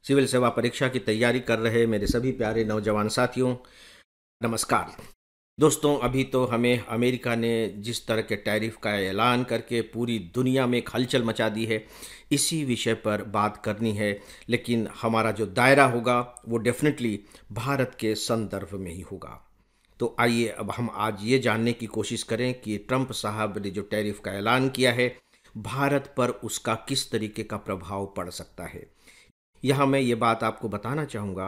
Civil सेवा परीक्षा की तैयारी कर रहे मेरे सभी प्यारे नौजवान साथियों, नमस्कार। दोस्तों, अभी तो हमें अमेरिका ने जिस तरह के टैरिफ का ऐलान करके पूरी दुनिया में एक हलचल मचा दी है, इसी विषय पर बात करनी है। लेकिन हमारा जो दायरा होगा वो डेफिनेटली भारत के संदर्भ में ही होगा। तो आइए अब हम आज ये जानने की कोशिश करें कि ट्रंप साहब ने जो टैरिफ का ऐलान किया है, भारत पर उसका किस तरीके का प्रभाव पड़ सकता है। यहाँ मैं ये बात आपको बताना चाहूँगा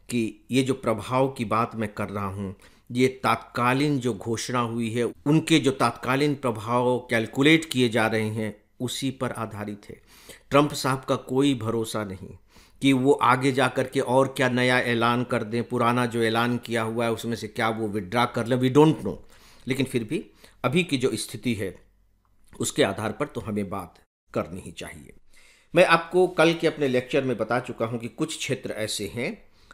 कि ये जो प्रभाव की बात मैं कर रहा हूँ, ये तात्कालीन जो घोषणा हुई है, उनके जो तात्कालीन प्रभाव कैलकुलेट किए जा रहे हैं, उसी पर आधारित है। ट्रंप साहब का कोई भरोसा नहीं कि वो आगे जा कर के और क्या नया ऐलान कर दें, पुराना जो ऐलान किया हुआ है उसमें से क्या वो विड्रा कर लें, वी डोंट नो। लेकिन फिर भी अभी की जो स्थिति है उसके आधार पर तो हमें बात करनी ही चाहिए। मैं आपको कल के अपने लेक्चर में बता चुका हूं कि कुछ क्षेत्र ऐसे हैं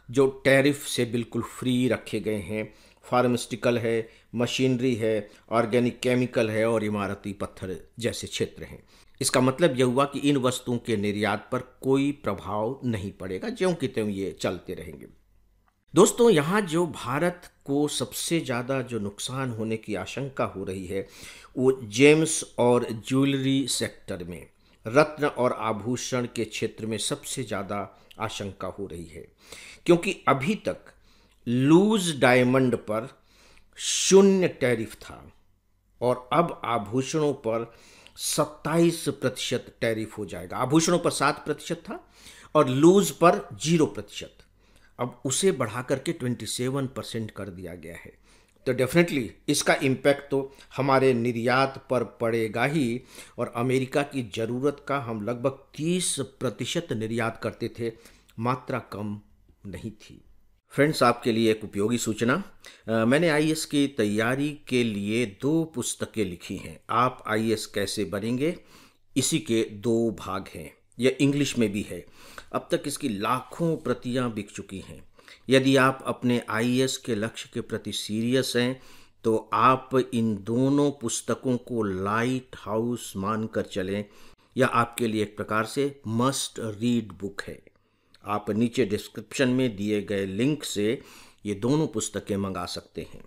जो टैरिफ से बिल्कुल फ्री रखे गए हैं। फार्मास्यूटिकल है, मशीनरी है, ऑर्गेनिक केमिकल है और इमारती पत्थर जैसे क्षेत्र हैं। इसका मतलब यह हुआ कि इन वस्तुओं के निर्यात पर कोई प्रभाव नहीं पड़ेगा, ज्यों कि त्यों ये चलते रहेंगे। दोस्तों, यहाँ जो भारत को सबसे ज़्यादा जो नुकसान होने की आशंका हो रही है, वो जेम्स और ज्वेलरी सेक्टर में, रत्न और आभूषण के क्षेत्र में सबसे ज़्यादा आशंका हो रही है। क्योंकि अभी तक लूज डायमंड पर 0 टैरिफ था और अब आभूषणों पर 27% टैरिफ हो जाएगा। आभूषणों पर 7% था और लूज पर 0%। अब उसे बढ़ा करके 27% कर दिया गया है। तो डेफिनेटली इसका इम्पैक्ट तो हमारे निर्यात पर पड़ेगा ही, और अमेरिका की ज़रूरत का हम लगभग 30% निर्यात करते थे, मात्रा कम नहीं थी। फ्रेंड्स, आपके लिए एक उपयोगी सूचना, मैंने आईएएस की तैयारी के लिए 2 पुस्तकें लिखी हैं। आप आईएएस कैसे बनेंगे, इसी के 2 भाग हैं। यह इंग्लिश में भी है। अब तक इसकी लाखों प्रतियां बिक चुकी हैं। यदि आप अपने आईएएस के लक्ष्य के प्रति सीरियस हैं तो आप इन दोनों पुस्तकों को लाइट हाउस मानकर चलें। यह आपके लिए एक प्रकार से मस्ट रीड बुक है। आप नीचे डिस्क्रिप्शन में दिए गए लिंक से ये दोनों पुस्तकें मंगा सकते हैं।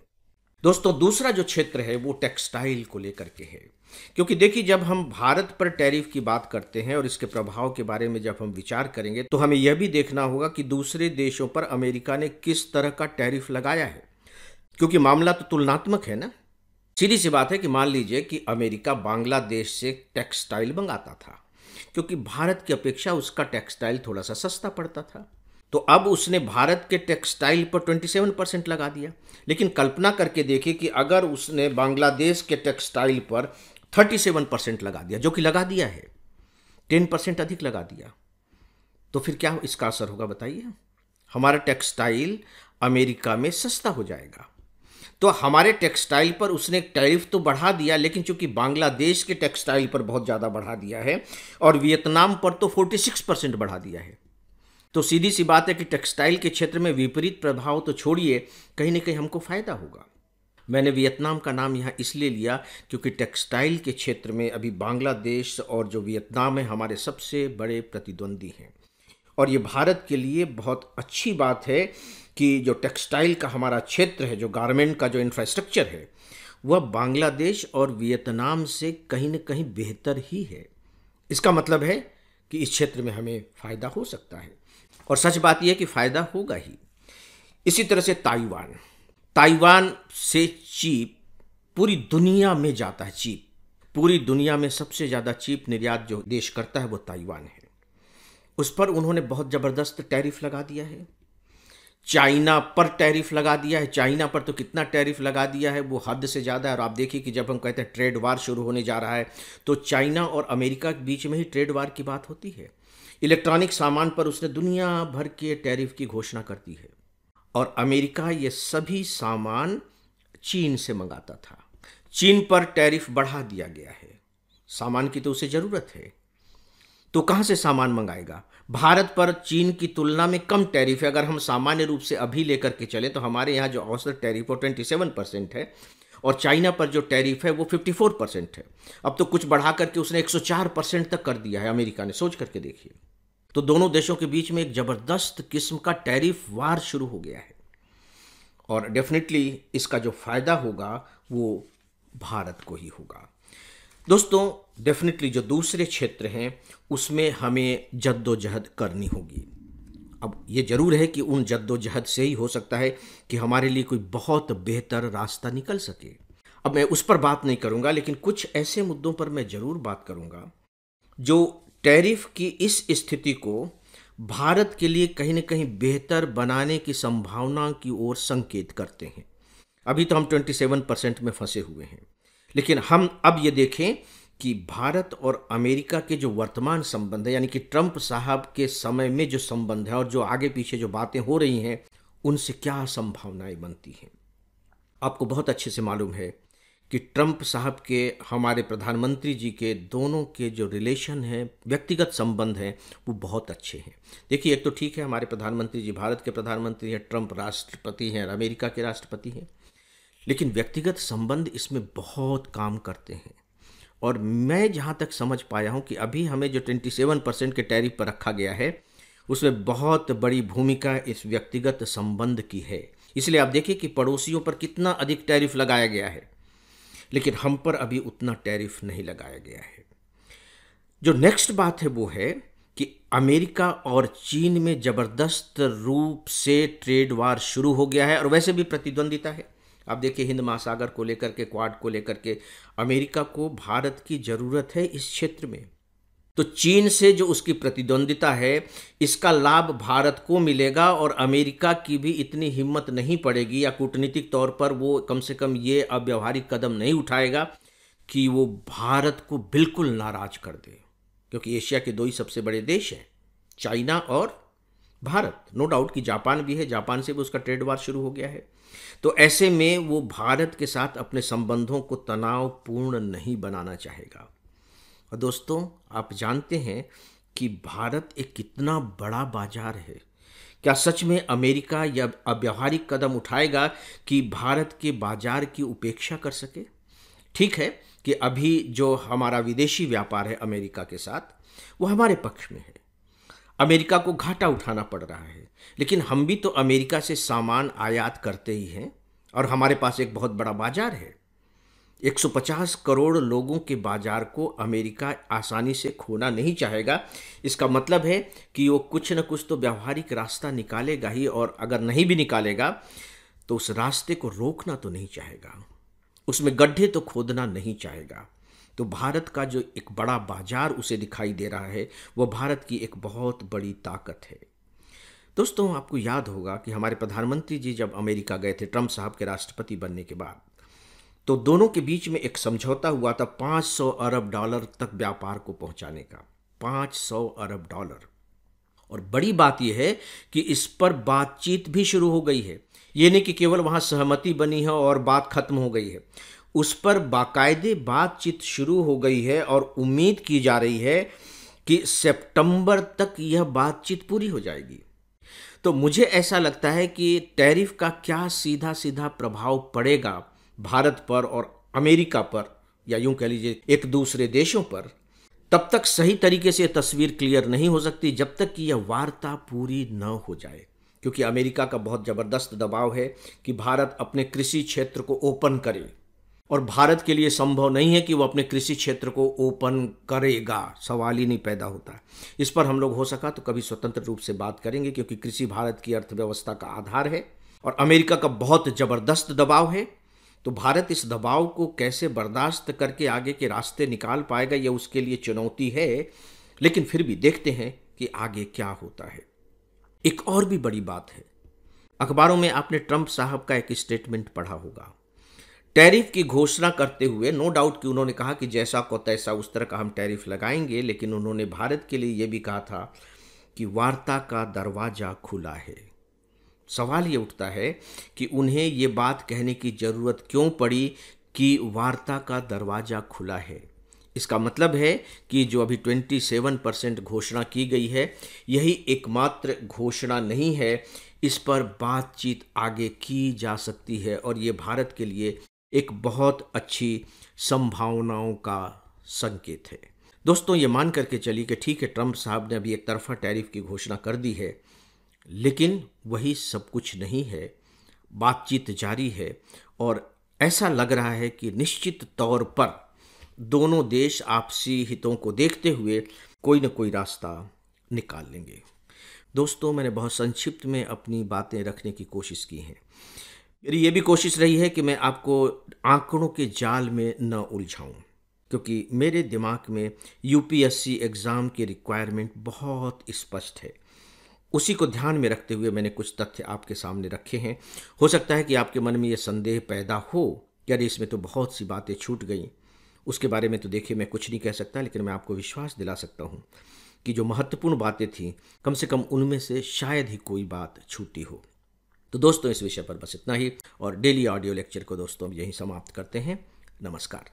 दोस्तों, दूसरा जो क्षेत्र है वो टेक्सटाइल को लेकर के है। क्योंकि देखिए, जब हम भारत पर टैरिफ की बात करते हैं और इसके प्रभाव के बारे में जब हम विचार करेंगे तो हमें यह भी देखना होगा कि दूसरे देशों पर अमेरिका ने किस तरह का टैरिफ लगाया है। क्योंकि मामला तो तुलनात्मक है ना। सीधी सी बात है कि मान लीजिए कि अमेरिका बांग्लादेश से टेक्सटाइल मंगाता था, क्योंकि भारत की अपेक्षा उसका टेक्सटाइल थोड़ा सा सस्ता पड़ता था। तो अब उसने भारत के टेक्सटाइल पर 27% लगा दिया। लेकिन कल्पना करके देखिए कि अगर उसने बांग्लादेश के टेक्सटाइल पर 37% लगा दिया, जो कि लगा दिया है, 10% अधिक लगा दिया, तो फिर क्या इसका असर होगा बताइए। हमारा टेक्सटाइल अमेरिका में सस्ता हो जाएगा। तो हमारे टेक्सटाइल पर उसने टैरिफ तो बढ़ा दिया, लेकिन चूंकि बांग्लादेश के टेक्सटाइल पर बहुत ज़्यादा बढ़ा दिया है और वियतनाम पर तो 46% बढ़ा दिया है, तो सीधी सी बात है कि टेक्सटाइल के क्षेत्र में विपरीत प्रभाव तो छोड़िए, कहीं ना कहीं हमको फायदा होगा। मैंने वियतनाम का नाम यहाँ इसलिए लिया क्योंकि टेक्सटाइल के क्षेत्र में अभी बांग्लादेश और जो वियतनाम है हमारे सबसे बड़े प्रतिद्वंदी हैं। और ये भारत के लिए बहुत अच्छी बात है कि जो टेक्सटाइल का हमारा क्षेत्र है, जो गारमेंट का जो इंफ्रास्ट्रक्चर है, वह बांग्लादेश और वियतनाम से कहीं ना कहीं बेहतर ही है। इसका मतलब है कि इस क्षेत्र में हमें फ़ायदा हो सकता है, और सच बात यह है कि फ़ायदा होगा ही। इसी तरह से ताइवान से चीप पूरी दुनिया में जाता है। चीप पूरी दुनिया में सबसे ज़्यादा चीप निर्यात जो देश करता है वो ताइवान है। उस पर उन्होंने बहुत ज़बरदस्त टैरिफ लगा दिया है। चाइना पर टैरिफ लगा दिया है। चाइना पर तो कितना टैरिफ लगा दिया है, वो हद से ज़्यादा है। और आप देखिए कि जब हम कहते हैं ट्रेड वार शुरू होने जा रहा है, तो चाइना और अमेरिका के बीच में ही ट्रेड वार की बात होती है। इलेक्ट्रॉनिक सामान पर उसने दुनिया भर के टैरिफ की घोषणा कर दी है, और अमेरिका ये सभी सामान चीन से मंगाता था। चीन पर टैरिफ बढ़ा दिया गया है। सामान की तो उसे ज़रूरत है, तो कहाँ से सामान मंगाएगा। भारत पर चीन की तुलना में कम टैरिफ है। अगर हम सामान्य रूप से अभी लेकर के चले तो हमारे यहाँ जो औसत टैरिफ वो 27% है, और चाइना पर जो टैरिफ है वो 54% है। अब तो कुछ बढ़ा करके उसने 104% तक कर दिया है अमेरिका ने, सोच करके देखिए। तो दोनों देशों के बीच में एक ज़बरदस्त किस्म का टैरिफ वार शुरू हो गया है और डेफिनेटली इसका जो फ़ायदा होगा वो भारत को ही होगा। दोस्तों, डेफिनेटली जो दूसरे क्षेत्र हैं उसमें हमें जद्दोजहद करनी होगी। अब ये ज़रूर है कि उन जद्दोजहद से ही हो सकता है कि हमारे लिए कोई बहुत बेहतर रास्ता निकल सके। अब मैं उस पर बात नहीं करूँगा, लेकिन कुछ ऐसे मुद्दों पर मैं ज़रूर बात करूँगा जो टैरिफ की इस स्थिति को भारत के लिए कहीं न कहीं बेहतर बनाने की संभावना की ओर संकेत करते हैं। अभी तो हम 27% में फंसे हुए हैं, लेकिन हम अब ये देखें कि भारत और अमेरिका के जो वर्तमान संबंध है, यानी कि ट्रंप साहब के समय में जो संबंध है और जो आगे पीछे जो बातें हो रही हैं, उनसे क्या संभावनाएं बनती हैं। आपको बहुत अच्छे से मालूम है कि ट्रंप साहब के हमारे प्रधानमंत्री जी के दोनों के जो रिलेशन हैं, व्यक्तिगत संबंध हैं, वो बहुत अच्छे हैं। देखिए, एक तो ठीक है हमारे प्रधानमंत्री जी भारत के प्रधानमंत्री हैं, ट्रंप राष्ट्रपति हैं, अमेरिका के राष्ट्रपति हैं, लेकिन व्यक्तिगत संबंध इसमें बहुत काम करते हैं। और मैं जहाँ तक समझ पाया हूँ कि अभी हमें जो 27% के टैरिफ पर रखा गया है उसमें बहुत बड़ी भूमिका इस व्यक्तिगत संबंध की है। इसलिए आप देखिए कि पड़ोसियों पर कितना अधिक टैरिफ लगाया गया है, लेकिन हम पर अभी उतना टैरिफ नहीं लगाया गया है। जो नेक्स्ट बात है वो है कि अमेरिका और चीन में ज़बरदस्त रूप से ट्रेड वार शुरू हो गया है और वैसे भी प्रतिद्वंदिता है। आप देखिए, हिंद महासागर को लेकर के, क्वाड को लेकर के अमेरिका को भारत की ज़रूरत है इस क्षेत्र में। तो चीन से जो उसकी प्रतिद्वंदिता है, इसका लाभ भारत को मिलेगा और अमेरिका की भी इतनी हिम्मत नहीं पड़ेगी या कूटनीतिक तौर पर वो कम से कम ये अव्यावहारिक कदम नहीं उठाएगा कि वो भारत को बिल्कुल नाराज कर दे, क्योंकि एशिया के दो ही सबसे बड़े देश हैं, चाइना और भारत। नो डाउट कि जापान भी है, जापान से भी उसका ट्रेड वार शुरू हो गया है। तो ऐसे में वो भारत के साथ अपने संबंधों को तनावपूर्ण नहीं बनाना चाहेगा। और दोस्तों, आप जानते हैं कि भारत एक कितना बड़ा बाजार है। क्या सच में अमेरिका यह अव्यावहारिक कदम उठाएगा कि भारत के बाजार की उपेक्षा कर सके? ठीक है कि अभी जो हमारा विदेशी व्यापार है अमेरिका के साथ, वो हमारे पक्ष में है। अमेरिका को घाटा उठाना पड़ रहा है, लेकिन हम भी तो अमेरिका से सामान आयात करते ही हैं और हमारे पास एक बहुत बड़ा बाजार है। 150 करोड़ लोगों के बाजार को अमेरिका आसानी से खोना नहीं चाहेगा। इसका मतलब है कि वो कुछ न कुछ तो व्यावहारिक रास्ता निकालेगा ही, और अगर नहीं भी निकालेगा तो उस रास्ते को रोकना तो नहीं चाहेगा, उसमें गड्ढे तो खोदना नहीं चाहेगा। तो भारत का जो एक बड़ा बाजार उसे दिखाई दे रहा है, वह भारत की एक बहुत बड़ी ताकत है। दोस्तों, आपको याद होगा कि हमारे प्रधानमंत्री जी जब अमेरिका गए थे ट्रंप साहब के राष्ट्रपति बनने के बाद, तो दोनों के बीच में एक समझौता हुआ था 500 अरब डॉलर तक व्यापार को पहुंचाने का। 500 अरब डॉलर। और बड़ी बात यह है कि इस पर बातचीत भी शुरू हो गई है। ये नहीं कि केवल वहां सहमति बनी है और बात खत्म हो गई है, उस पर बाकायदे बातचीत शुरू हो गई है और उम्मीद की जा रही है कि सितंबर तक यह बातचीत पूरी हो जाएगी। तो मुझे ऐसा लगता है कि टैरिफ का क्या सीधा सीधा प्रभाव पड़ेगा भारत पर और अमेरिका पर, या यूं कह लीजिए एक दूसरे देशों पर, तब तक सही तरीके से तस्वीर क्लियर नहीं हो सकती जब तक कि यह वार्ता पूरी न हो जाए। क्योंकि अमेरिका का बहुत ज़बरदस्त दबाव है कि भारत अपने कृषि क्षेत्र को ओपन करे, और भारत के लिए संभव नहीं है कि वो अपने कृषि क्षेत्र को ओपन करेगा, सवाल ही नहीं पैदा होता। इस पर हम लोग हो सका तो कभी स्वतंत्र रूप से बात करेंगे, क्योंकि कृषि भारत की अर्थव्यवस्था का आधार है और अमेरिका का बहुत ज़बरदस्त दबाव है। तो भारत इस दबाव को कैसे बर्दाश्त करके आगे के रास्ते निकाल पाएगा, यह उसके लिए चुनौती है। लेकिन फिर भी देखते हैं कि आगे क्या होता है। एक और भी बड़ी बात है, अखबारों में आपने ट्रंप साहब का एक स्टेटमेंट पढ़ा होगा टैरिफ की घोषणा करते हुए। नो डाउट कि उन्होंने कहा कि जैसा को तैसा उस तरह का हम टैरिफ लगाएंगे, लेकिन उन्होंने भारत के लिए यह भी कहा था कि वार्ता का दरवाजा खुला है। सवाल ये उठता है कि उन्हें ये बात कहने की ज़रूरत क्यों पड़ी कि वार्ता का दरवाज़ा खुला है। इसका मतलब है कि जो अभी 27% घोषणा की गई है, यही एकमात्र घोषणा नहीं है। इस पर बातचीत आगे की जा सकती है और ये भारत के लिए एक बहुत अच्छी संभावनाओं का संकेत है। दोस्तों, ये मान करके चलिए कि ठीक है, ट्रंप साहब ने अभी एक तरफा टैरिफ की घोषणा कर दी है, लेकिन वही सब कुछ नहीं है। बातचीत जारी है और ऐसा लग रहा है कि निश्चित तौर पर दोनों देश आपसी हितों को देखते हुए कोई न कोई रास्ता निकाल लेंगे। दोस्तों, मैंने बहुत संक्षिप्त में अपनी बातें रखने की कोशिश की है। मेरी ये भी कोशिश रही है कि मैं आपको आंकड़ों के जाल में न उलझाऊं, क्योंकि मेरे दिमाग में यूपीएससी एग्ज़ाम की रिक्वायरमेंट बहुत स्पष्ट है। उसी को ध्यान में रखते हुए मैंने कुछ तथ्य आपके सामने रखे हैं। हो सकता है कि आपके मन में ये संदेह पैदा हो कि अरे, इसमें तो बहुत सी बातें छूट गई। उसके बारे में तो देखिए, मैं कुछ नहीं कह सकता, लेकिन मैं आपको विश्वास दिला सकता हूँ कि जो महत्वपूर्ण बातें थीं, कम से कम उनमें से शायद ही कोई बात छूटी हो। तो दोस्तों, इस विषय पर बस इतना ही, और डेली ऑडियो लेक्चर को दोस्तों यहीं समाप्त करते हैं। नमस्कार।